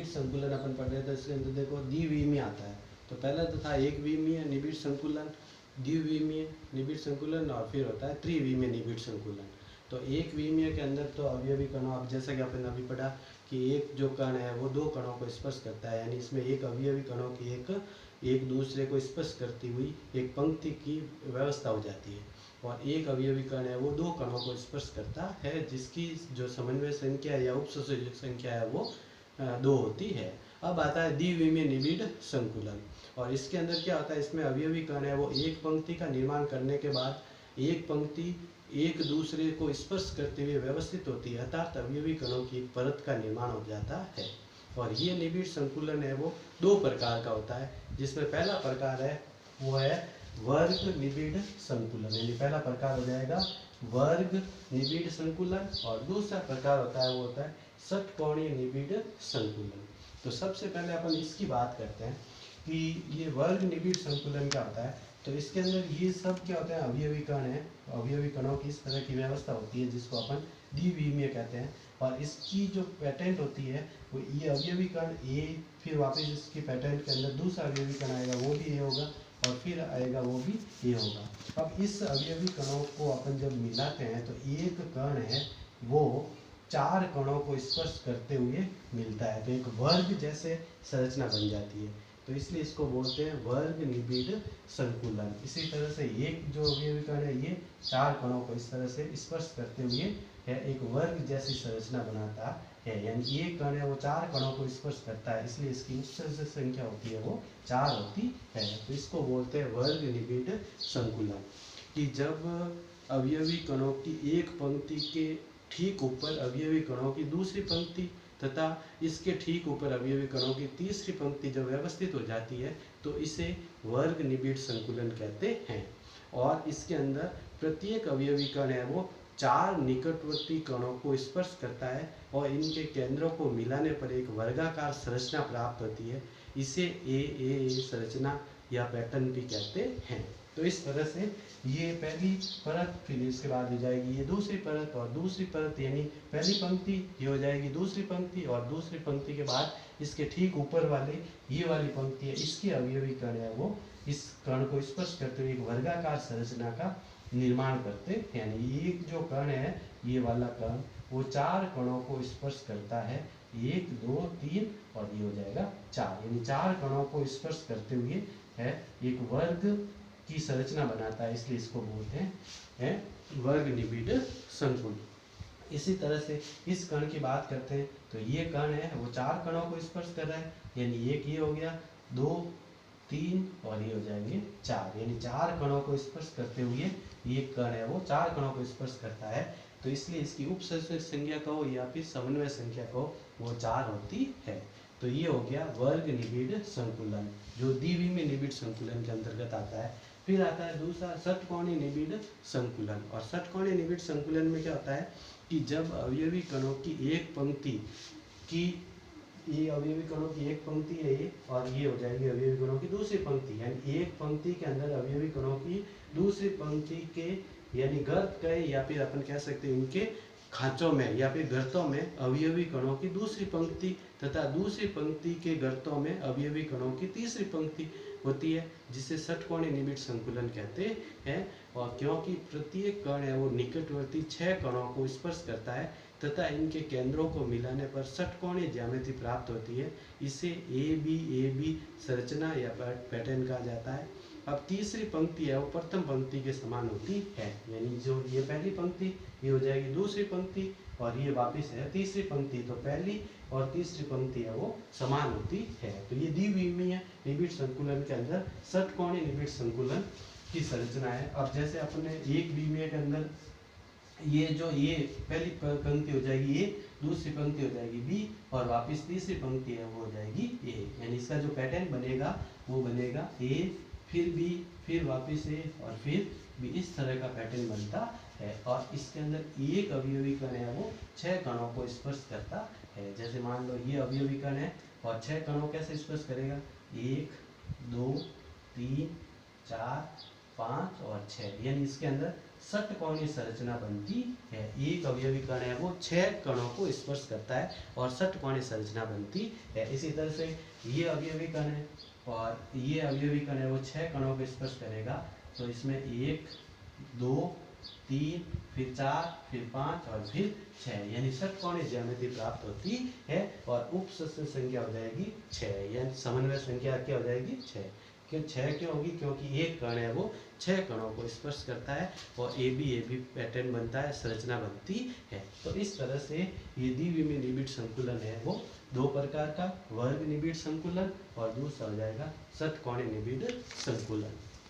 निबिड़ संकुलन अपन पढ़ रहे थे, इसके अंदर देखो द्विविमीय आता है। तो पहला तो था एक विमीय निबिड़ संकुलन, द्विविमीय निबिड़ संकुलन और फिर होता है त्रिविमीय निबिड़ संकुलन। तो एक विमीय के अंदर तो अवयवी कणों, अब जैसा कि अपन अभी पढ़ा कि एक जो कण है वो दो कणों को स्पर्श करता है, यानी इसमें एक अवयवी कणों की एक दूसरे को स्पर्श करती हुई एक पंक्ति की व्यवस्था हो जाती है। और एक अवयवी कण है वो दो कणों को स्पर्श करता है, जिसकी जो समन्वय संख्या या उपसंयोजक संख्या है वो 2 होती है। अब आता है द्विविमीय निबिड़ संकुलन, और इसके अंदर क्या होता है, इसमें अवयवी कण है वो एक पंक्ति का निर्माण करने के बाद एक पंक्ति एक दूसरे को स्पर्श करते हुए व्यवस्थित होती है, अर्थात अवयवी कणों की एक परत का निर्माण हो जाता है। और ये निबिड़ संकुलन है वो 2 प्रकार का होता है, जिसमें पहला प्रकार है वो है वर्ग निबिड़ संकुलन, यानी पहला प्रकार हो जाएगा वर्ग निबिड़ संकुलन, और दूसरा प्रकार होता है वो होता है षटकोणीय निबिड़ संकुलन। तो सबसे पहले अपन इसकी बात करते हैं कि ये वर्ग निबिड़ संकुलन क्या होता है। तो इसके अंदर ये सब क्या होता है, अवयवी कण है, अवयवी कणों की इस तरह की व्यवस्था होती है जिसको अपन द्विविमीय कहते हैं। और इसकी जो पैटर्न होती है वो ये अवयवी कण ए, फिर वापस इसकी पैटर्न के अंदर दूसरा अवयवी कण आएगा वो भी ए होगा, और फिर आएगा वो भी ए होगा। अब इस अवयवी कणों को अपन जब मिलाते हैं तो एक कण है वो 4 कणों को स्पर्श करते हुए मिलता है, तो एक वर्ग जैसे संरचना बन जाती है। तो इसलिए इसको बोलते हैं वर्ग निबिड़ संकुलन। इसी तरह से एक जो अवयवी कण है ये 4 कणों को इस तरह से स्पर्श करते हुए है एक वर्ग जैसी संरचना बनाता है, यानी एक कण है वो 4 कणों को स्पर्श करता है, इसलिए इसकी उपसर्जक संख्या होती है वो 4 होती है। तो इसको बोलते हैं वर्ग निबिड़ संकुलन। कि जब अवयवी कणों की एक पंक्ति के ठीक ऊपर अवयवी कणों की दूसरी पंक्ति तथा इसके ठीक ऊपर अवयवी कणों की तीसरी पंक्ति जब व्यवस्थित हो जाती है तो इसे वर्ग निबिड़ संकुलन कहते हैं। और इसके अंदर प्रत्येक अवयवी कण है वो 4 निकटवर्ती कणों को स्पर्श करता है और इनके केंद्रों को मिलाने पर एक वर्गाकार संरचना प्राप्त होती है। इसे ए संरचना या पैटर्न भी कहते हैं। तो इस तरह से ये पहली परत, फिर इसके बाद हो जाएगी ये दूसरी परत, और दूसरी परत यानी पहली पंक्ति ये हो जाएगी दूसरी पंक्ति, और दूसरी पंक्ति के बाद इसके ठीक ऊपर वाले ये वाली पंक्ति है, इसके अवयवी कण है वो इस कण को स्पर्श करते हुए एक वर्गाकार संरचना का निर्माण करते हैं। यानी एक जो कण है ये वाला कण वो 4 कणों को स्पर्श करता है, 1 2 3 और ये हो जाएगा 4, यानी 4 कणों को स्पर्श करते हुए है एक वर्ग की संरचना बनाता है, इसलिए इसको बोलते हैं वर्ग निबिड़ संकुलन। इसी तरह से इस कण की बात करते हैं तो ये कण है वो 4 कणों को स्पर्श कर रहा है, यानी एक ये हो गया, 2 3 और ये हो जाएंगे 4, यानी 4 कणों को स्पर्श करते हुए ये कण है वो 4 कणों को स्पर्श करता है। तो इसलिए इसकी उपसर्जक संख्या कहो या फिर समन्वय संख्या कहो वो 4 होती है। तो ये हो गया वर्ग निबिड़ संकुलन जो द्विविमीय निबिड़ संकुलन के अंतर्गत आता है। फिर आता है दूसरा षटकोणीय निबिड़ संकुलन। और षटकोणीय निबिड़ संकुलन में क्या होता है कि जब अवयवी कणों की एक पंक्ति की, ये अवयवी कणों की एक पंक्ति है ये, और ये हो जाएगी अवयवी कणों की दूसरी पंक्ति, यानी एक पंक्ति के अंदर अवयवी कणों की दूसरी पंक्ति के यानी गर्त कहे या फिर अपन कह सकते हैं इनके खांचों में या फिर गर्तों में अवयवी कणों की दूसरी पंक्ति तथा दूसरी पंक्ति के गर्तों में अवयवी कणों की तीसरी पंक्ति होती है, जिसे षटकोणीय निबिड़ संकुलन कहते हैं। और क्योंकि प्रत्येक कण है वो निकटवर्ती 6 कणों को स्पर्श करता है तथा इनके केंद्रों को मिलाने पर षटकोणीय ज्यामिति प्राप्त होती है, इसे ए बी संरचना या पैटर्न कहा जाता है। अब तीसरी पंक्ति है वो प्रथम पंक्ति के समान होती है, यानी जो ये पहली पंक्ति ये हो जाएगी दूसरी पंक्ति और ये वापस है तीसरी पंक्ति, तो पहली और तीसरी पंक्ति है वो समान होती है। तो ये द्विविमीय निबिड़ संकुलन के अंदर षटकोणीय निबिड़ संकुलन की संरचना है। अब जैसे अपने एक विमीय के अंदर ये जो ये पहली पंक्ति हो जाएगी ए, दूसरी पंक्ति हो जाएगी बी और वापस तीसरी पंक्ति है वो हो जाएगी ए, यानी इसका जो पैटर्न बनेगा वो बनेगा ए फिर बी फिर वापस ए और फिर बी, इस तरह का पैटर्न बनता है। और इसके अंदर एक अवयवी कण है वो 6 कणों को स्पर्श करता है। जैसे मान लो ये अवयवी कण है और 6 कणों कैसे स्पर्श करेगा, 1 2 3 4 5 और 6, यानी इसके अंदर षटकोणीय संरचना बनती है। एक अवयवी कण है वो 6 कणों को स्पर्श करता है और षटकोणीय संरचना बनती है। इसी तरह से ये अवयवी कण है और ये अवयवी कण है वो 6 कणों को स्पर्श करेगा, तो इसमें 1 2 3 फिर 4 फिर 5 और फिर 6, यानी षटकोणीय ज्यामिति प्राप्त होती है और उपसदस्य संख्या हो जाएगी 6, यानी समन्वय संख्या क्या हो जाएगी 6। क्यों 6 क्यों होगी? क्योंकि एक कण है वो 6 कणों को स्पर्श करता है और ए बी पैटर्न बनता है, संरचना बनती है। तो इस तरह से ये द्विविमीय निबिड़ संकुलन है वो 2 प्रकार का, वर्ग निबिड़ संकुलन और दूसरा हो जाएगा षटकोणीय निबिड़ संकुलन।